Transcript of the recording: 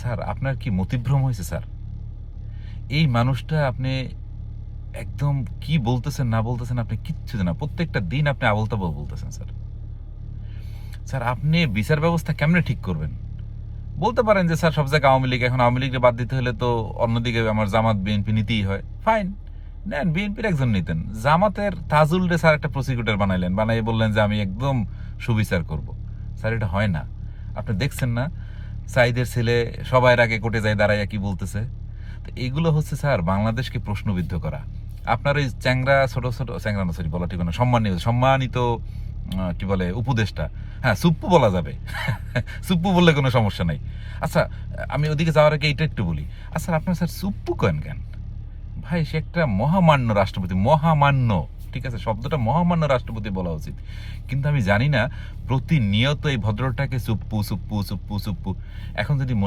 Sir আপনার কি মতিভ্রম হয়েছে স্যার? এই মানুষটা আপনি একদম কি বলতেছেন না বলতেছেন আপনি কিচ্ছু জানেন না। প্রত্যেকটা দিন আপনি আবোল তাবোল বলতেছেন স্যার। স্যার আপনি বিচার ব্যবস্থা কেমনে ঠিক করবেন? বলতে পারেন যে স্যার সব জায়গায় আওয়ামী লীগ, এখন আওয়ামী লীগকে বাদ দিতে হলে তো অন্যদিকে আমার জামাত বিএনপি নিতেই হয়। ফাইন, নেন বিএনপির একজন নিতেন। জামাতের তাজুল রে স্যার একটা প্রসিকিউটর বানাইলেন, বানাই বললেন যে আমি একদম সুবিচার করব। স্যার এটা হয় না। আপনি দেখছেন না সাইদের ছেলে সবার আগে কোর্টে যায় দাঁড়াইয়া কি বলতেছে? তো এগুলো হচ্ছে স্যার বাংলাদেশকে প্রশ্নবিদ্ধ করা। আপনার ওই চ্যাংরা ছোট ছোট চ্যাংরা না, সরি বলা ঠিক না, সম্মানিত সম্মানিত কি বলে উপদেষ্টা, হ্যাঁ সুপ্পু বলা যাবে। সুপ্পু বললে কোনো সমস্যা নাই। আচ্ছা, আমি ওদিকে যাওয়ার আগে এইটা একটু বলি। আচ্ছা আপনার স্যার সুপ্পু কেন? ভাই সে একটা মহামান্য রাষ্ট্রপতি, মহামান্য, ঠিক আছে, শব্দটা মহামান্য রাষ্ট্রপতি বলা উচিত। কিন্তু আমি জানি না প্রতিনিয়ত এই ভদ্রটাকে সুপ্পু সুপ্পু সুপ্পু সুপ্পু। এখন যদি